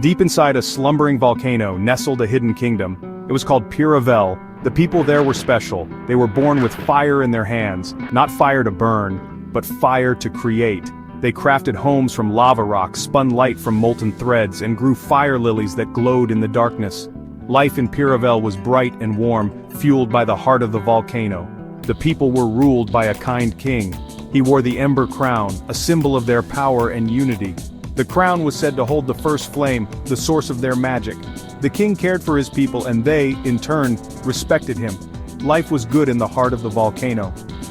Deep inside a slumbering volcano nestled a hidden kingdom. It was called Piravel. The people there were special. They were born with fire in their hands, not fire to burn, but fire to create. They crafted homes from lava rock, spun light from molten threads, and grew fire lilies that glowed in the darkness. Life in Piravel was bright and warm, fueled by the heart of the volcano. The people were ruled by a kind king. He wore the Ember Crown, a symbol of their power and unity. The crown was said to hold the first flame, the source of their magic. The king cared for his people and they, in turn, respected him. Life was good in the heart of the volcano.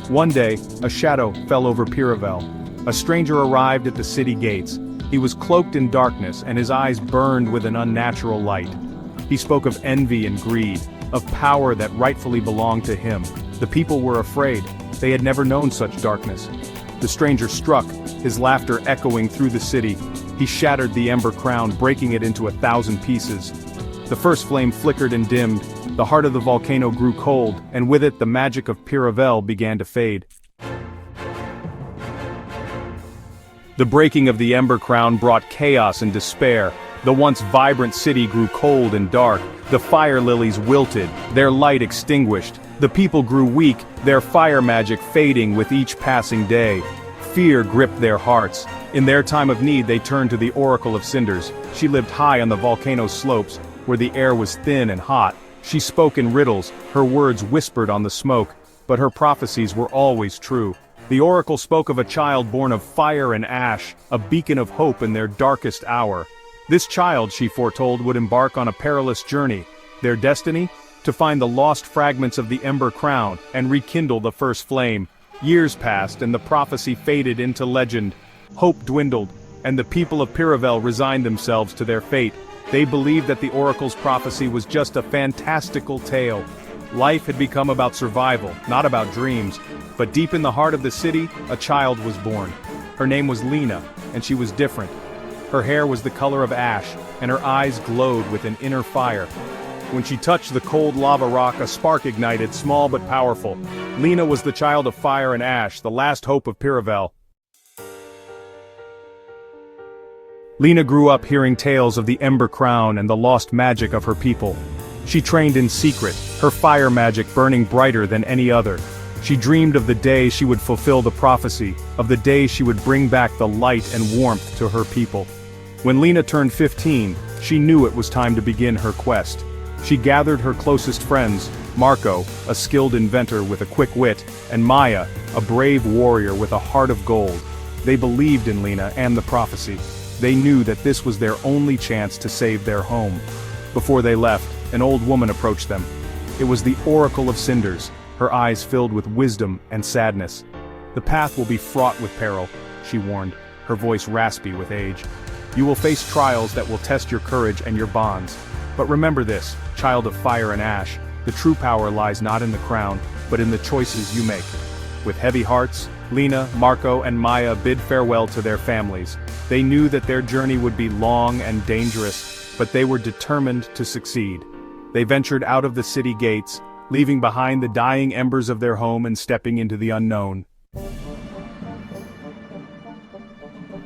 One day, a shadow fell over Piravel. A stranger arrived at the city gates. He was cloaked in darkness and his eyes burned with an unnatural light. He spoke of envy and greed, of power that rightfully belonged to him. The people were afraid. They had never known such darkness. The stranger struck, his laughter echoing through the city. He shattered the Ember Crown, breaking it into 1,000 pieces. The first flame flickered and dimmed, the heart of the volcano grew cold, and with it the magic of Piravel began to fade. The breaking of the Ember Crown brought chaos and despair. The once vibrant city grew cold and dark, the fire lilies wilted, their light extinguished. The people grew weak, their fire magic fading with each passing day. Fear gripped their hearts. In their time of need they turned to the Oracle of Cinders. She lived high on the volcano's slopes, where the air was thin and hot. She spoke in riddles, her words whispered on the smoke, but her prophecies were always true. The oracle spoke of a child born of fire and ash, a beacon of hope in their darkest hour. This child, she foretold, would embark on a perilous journey. Their destiny? To find the lost fragments of the Ember Crown and rekindle the first flame. Years passed and the prophecy faded into legend. Hope dwindled, and the people of Piravel resigned themselves to their fate. They believed that the oracle's prophecy was just a fantastical tale. Life had become about survival, not about dreams. But deep in the heart of the city, a child was born. Her name was Lena, and she was different. Her hair was the color of ash, and her eyes glowed with an inner fire. When she touched the cold lava rock, a spark ignited, small but powerful. Lena was the child of fire and ash, the last hope of Piravel. Lena grew up hearing tales of the Ember Crown and the lost magic of her people. She trained in secret, her fire magic burning brighter than any other. She dreamed of the day she would fulfill the prophecy, of the day she would bring back the light and warmth to her people. When Lena turned 15, she knew it was time to begin her quest. She gathered her closest friends, Marco, a skilled inventor with a quick wit, and Maya, a brave warrior with a heart of gold. They believed in Lena and the prophecy. They knew that this was their only chance to save their home. Before they left, an old woman approached them. It was the Oracle of Cinders, her eyes filled with wisdom and sadness. "The path will be fraught with peril," she warned, her voice raspy with age. "You will face trials that will test your courage and your bonds. But remember this, child of fire and ash, the true power lies not in the crown, but in the choices you make." With heavy hearts, Lena, Marco, and Maya bid farewell to their families. They knew that their journey would be long and dangerous, but they were determined to succeed. They ventured out of the city gates, leaving behind the dying embers of their home and stepping into the unknown.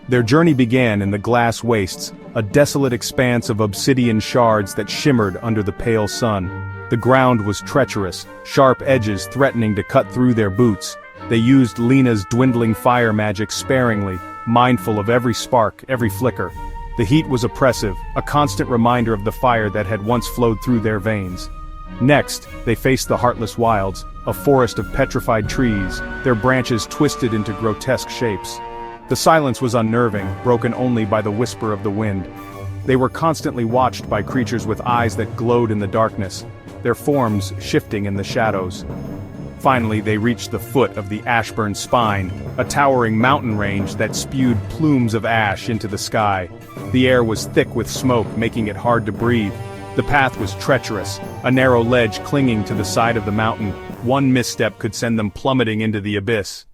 Their journey began in the glass wastes, a desolate expanse of obsidian shards that shimmered under the pale sun. The ground was treacherous, sharp edges threatening to cut through their boots. They used Lena's dwindling fire magic sparingly, mindful of every spark, every flicker. The heat was oppressive, a constant reminder of the fire that had once flowed through their veins. Next, they faced the heartless wilds, a forest of petrified trees, their branches twisted into grotesque shapes. The silence was unnerving, broken only by the whisper of the wind. They were constantly watched by creatures with eyes that glowed in the darkness, their forms shifting in the shadows. Finally, they reached the foot of the Ashburn Spine, a towering mountain range that spewed plumes of ash into the sky. The air was thick with smoke, making it hard to breathe. The path was treacherous, a narrow ledge clinging to the side of the mountain. One misstep could send them plummeting into the abyss.